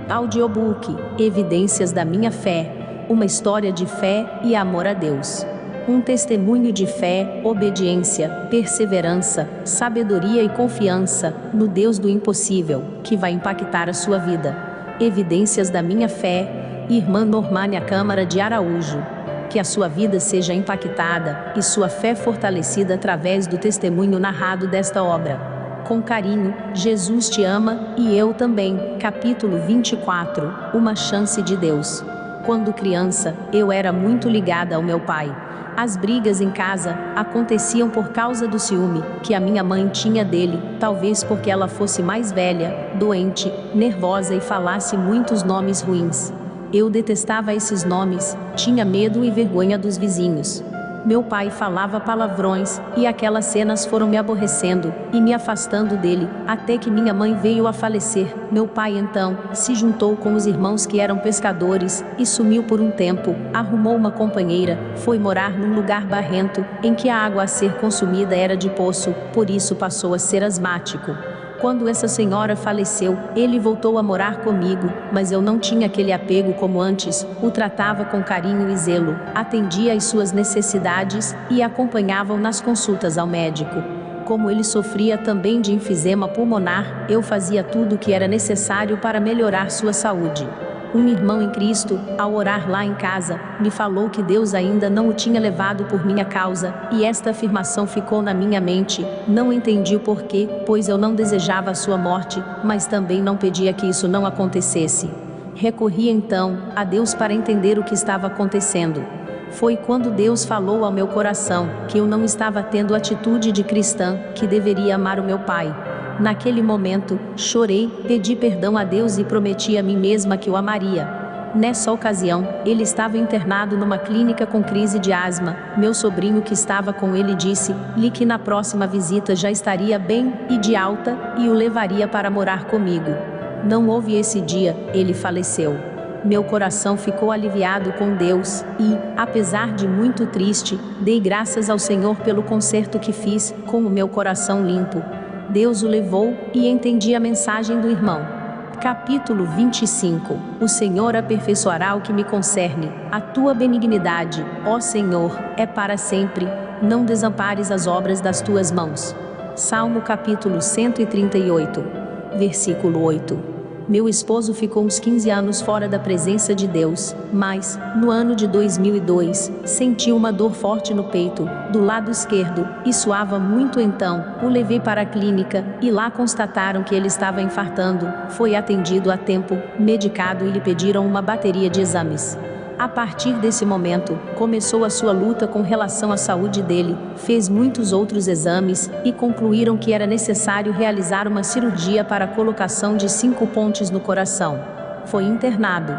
Audiobook, Evidências da Minha Fé, uma história de fé e amor a Deus. Um testemunho de fé, obediência, perseverança, sabedoria e confiança no Deus do impossível, que vai impactar a sua vida. Evidências da Minha Fé, Irmã Normânia Câmara de Araújo. Que a sua vida seja impactada e sua fé fortalecida através do testemunho narrado desta obra. Com carinho, Jesus te ama, e eu também. Capítulo 24, Uma chance de Deus. Quando criança, eu era muito ligada ao meu pai. As brigas em casa aconteciam por causa do ciúme que a minha mãe tinha dele, talvez porque ela fosse mais velha, doente, nervosa e falasse muitos nomes ruins. Eu detestava esses nomes, tinha medo e vergonha dos vizinhos. Meu pai falava palavrões, e aquelas cenas foram me aborrecendo e me afastando dele, até que minha mãe veio a falecer. Meu pai então se juntou com os irmãos que eram pescadores e sumiu por um tempo, arrumou uma companheira, foi morar num lugar barrento, em que a água a ser consumida era de poço, por isso passou a ser asmático. Quando essa senhora faleceu, ele voltou a morar comigo, mas eu não tinha aquele apego como antes, o tratava com carinho e zelo, atendia às suas necessidades e acompanhava-o nas consultas ao médico. Como ele sofria também de enfisema pulmonar, eu fazia tudo o que era necessário para melhorar sua saúde. Um irmão em Cristo, ao orar lá em casa, me falou que Deus ainda não o tinha levado por minha causa, e esta afirmação ficou na minha mente. Não entendi o porquê, pois eu não desejava a sua morte, mas também não pedia que isso não acontecesse. Recorri então a Deus para entender o que estava acontecendo. Foi quando Deus falou ao meu coração que eu não estava tendo atitude de cristã, que deveria amar o meu pai. Naquele momento, chorei, pedi perdão a Deus e prometi a mim mesma que o amaria. Nessa ocasião, ele estava internado numa clínica com crise de asma. Meu sobrinho que estava com ele disse-lhe que na próxima visita já estaria bem e de alta, e o levaria para morar comigo. Não houve esse dia, ele faleceu. Meu coração ficou aliviado com Deus e, apesar de muito triste, dei graças ao Senhor pelo conserto que fiz, com o meu coração limpo. Deus o levou, e entendi a mensagem do irmão. Capítulo 25. O Senhor aperfeiçoará o que me concerne. A tua benignidade, ó Senhor, é para sempre. Não desampares as obras das tuas mãos. Salmo capítulo 138. Versículo 8. Meu esposo ficou uns 15 anos fora da presença de Deus, mas, no ano de 2002, sentiu uma dor forte no peito, do lado esquerdo, e suava muito. Então, o levei para a clínica, e lá constataram que ele estava infartando. Foi atendido a tempo, medicado e lhe pediram uma bateria de exames. A partir desse momento, começou a sua luta com relação à saúde dele, fez muitos outros exames, e concluíram que era necessário realizar uma cirurgia para a colocação de 5 pontes no coração. Foi internado.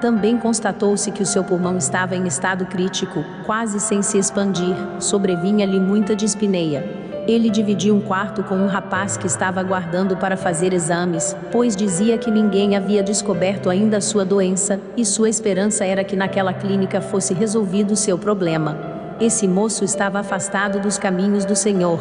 Também constatou-se que o seu pulmão estava em estado crítico, quase sem se expandir, sobrevinha-lhe muita dispneia. Ele dividiu um quarto com um rapaz que estava aguardando para fazer exames, pois dizia que ninguém havia descoberto ainda a sua doença, e sua esperança era que naquela clínica fosse resolvido seu problema. Esse moço estava afastado dos caminhos do Senhor.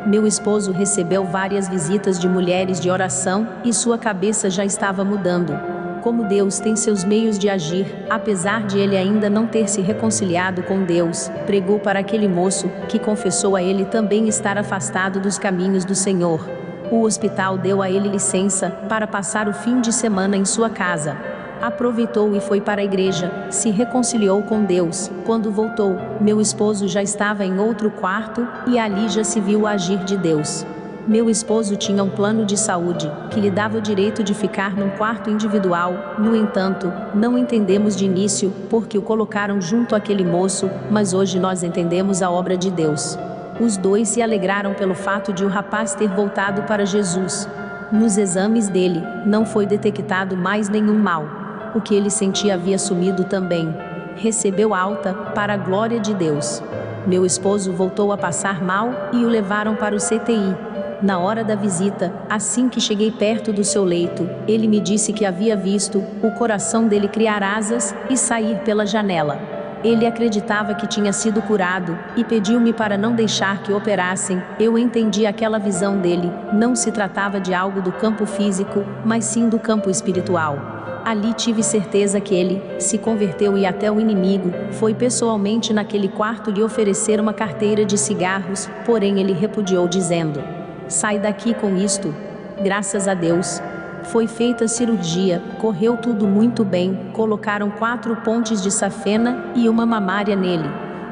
Meu esposo recebeu várias visitas de mulheres de oração, e sua cabeça já estava mudando. Como Deus tem seus meios de agir, apesar de ele ainda não ter se reconciliado com Deus, pregou para aquele moço, que confessou a ele também estar afastado dos caminhos do Senhor. O hospital deu a ele licença para passar o fim de semana em sua casa. Aproveitou e foi para a igreja, se reconciliou com Deus. Quando voltou, meu esposo já estava em outro quarto, e ali já se viu o agir de Deus. Meu esposo tinha um plano de saúde, que lhe dava o direito de ficar num quarto individual. No entanto, não entendemos de início, porque o colocaram junto àquele moço, mas hoje nós entendemos a obra de Deus. Os dois se alegraram pelo fato de o rapaz ter voltado para Jesus. Nos exames dele, não foi detectado mais nenhum mal. O que ele sentia havia sumido também. Recebeu alta, para a glória de Deus. Meu esposo voltou a passar mal, e o levaram para o CTI. Na hora da visita, assim que cheguei perto do seu leito, ele me disse que havia visto o coração dele criar asas e sair pela janela. Ele acreditava que tinha sido curado, e pediu-me para não deixar que o operassem. Eu entendi aquela visão dele, não se tratava de algo do campo físico, mas sim do campo espiritual. Ali tive certeza que ele se converteu e até o inimigo foi pessoalmente naquele quarto lhe oferecer uma carteira de cigarros, porém ele repudiou dizendo: sai daqui com isto. Graças a Deus. Foi feita cirurgia, correu tudo muito bem, colocaram 4 pontes de safena e uma mamária nele.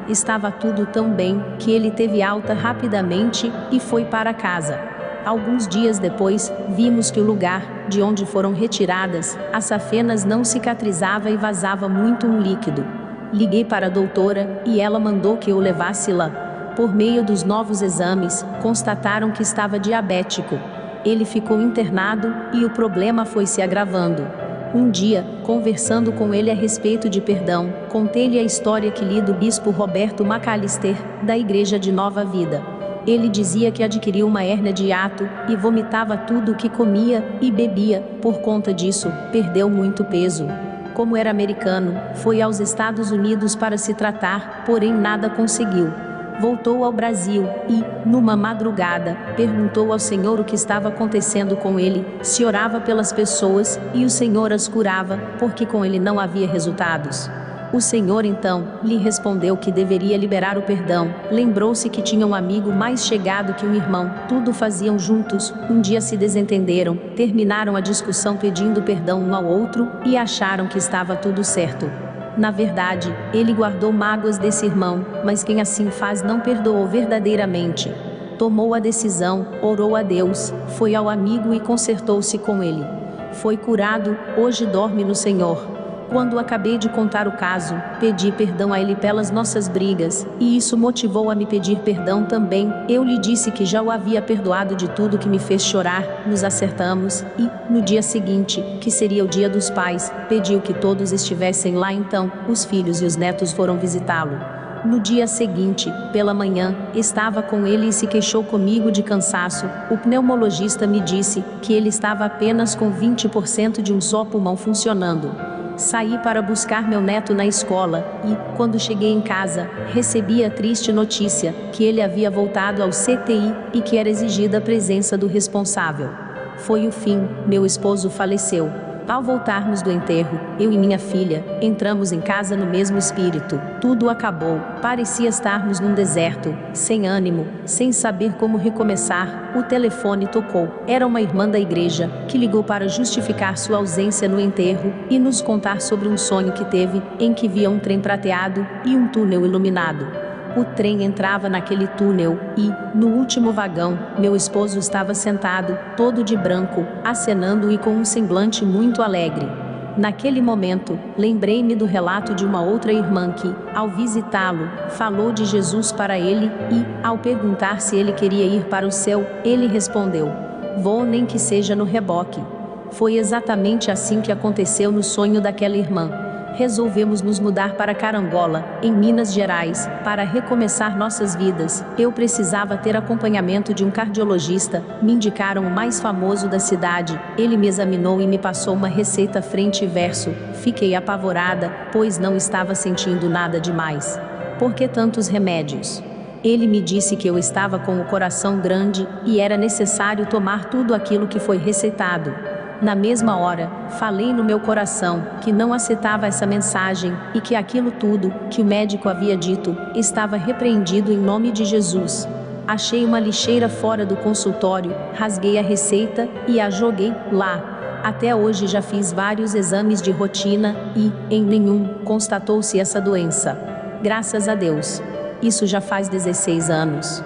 Estava tudo tão bem que ele teve alta rapidamente e foi para casa. Alguns dias depois, vimos que o lugar de onde foram retiradas as safenas não cicatrizava e vazava muito um líquido. Liguei para a doutora e ela mandou que eu levasse lá. Por meio dos novos exames, constataram que estava diabético. Ele ficou internado e o problema foi se agravando. Um dia, conversando com ele a respeito de perdão, contei-lhe a história que li do bispo Roberto Macalister, da Igreja de Nova Vida. Ele dizia que adquiriu uma hérnia de hiato e vomitava tudo o que comia e bebia. Por conta disso, perdeu muito peso. Como era americano, foi aos Estados Unidos para se tratar, porém nada conseguiu. Voltou ao Brasil e, numa madrugada, perguntou ao Senhor o que estava acontecendo com ele, se orava pelas pessoas e o Senhor as curava, porque com ele não havia resultados. O Senhor então lhe respondeu que deveria liberar o perdão. Lembrou-se que tinha um amigo mais chegado que um irmão, tudo faziam juntos. Um dia se desentenderam, terminaram a discussão pedindo perdão um ao outro e acharam que estava tudo certo. Na verdade, ele guardou mágoas desse irmão, mas quem assim faz não perdoou verdadeiramente. Tomou a decisão, orou a Deus, foi ao amigo e consertou-se com ele. Foi curado, hoje dorme no Senhor. Quando acabei de contar o caso, pedi perdão a ele pelas nossas brigas, e isso motivou a me pedir perdão também. Eu lhe disse que já o havia perdoado de tudo que me fez chorar, nos acertamos, e, no dia seguinte, que seria o Dia dos Pais, pediu que todos estivessem lá. Então, os filhos e os netos foram visitá-lo. No dia seguinte, pela manhã, estava com ele e se queixou comigo de cansaço. O pneumologista me disse que ele estava apenas com 20% de um só pulmão funcionando. Saí para buscar meu neto na escola e, quando cheguei em casa, recebi a triste notícia que ele havia voltado ao CTI e que era exigida a presença do responsável. Foi o fim, meu esposo faleceu. Ao voltarmos do enterro, eu e minha filha, entramos em casa no mesmo espírito. Tudo acabou, parecia estarmos num deserto, sem ânimo, sem saber como recomeçar. O telefone tocou. Era uma irmã da igreja, que ligou para justificar sua ausência no enterro e nos contar sobre um sonho que teve, em que via um trem prateado e um túnel iluminado. O trem entrava naquele túnel e, no último vagão, meu esposo estava sentado, todo de branco, acenando e com um semblante muito alegre. Naquele momento, lembrei-me do relato de uma outra irmã que, ao visitá-lo, falou de Jesus para ele e, ao perguntar se ele queria ir para o céu, ele respondeu: "Vou, nem que seja no reboque." Foi exatamente assim que aconteceu no sonho daquela irmã. Resolvemos nos mudar para Carangola, em Minas Gerais, para recomeçar nossas vidas. Eu precisava ter acompanhamento de um cardiologista, me indicaram o mais famoso da cidade. Ele me examinou e me passou uma receita frente e verso. Fiquei apavorada, pois não estava sentindo nada demais. Por que tantos remédios? Ele me disse que eu estava com o coração grande e era necessário tomar tudo aquilo que foi receitado. Na mesma hora, falei no meu coração que não aceitava essa mensagem e que aquilo tudo que o médico havia dito estava repreendido em nome de Jesus. Achei uma lixeira fora do consultório, rasguei a receita e a joguei lá. Até hoje já fiz vários exames de rotina e, em nenhum, constatou-se essa doença. Graças a Deus. Isso já faz 16 anos.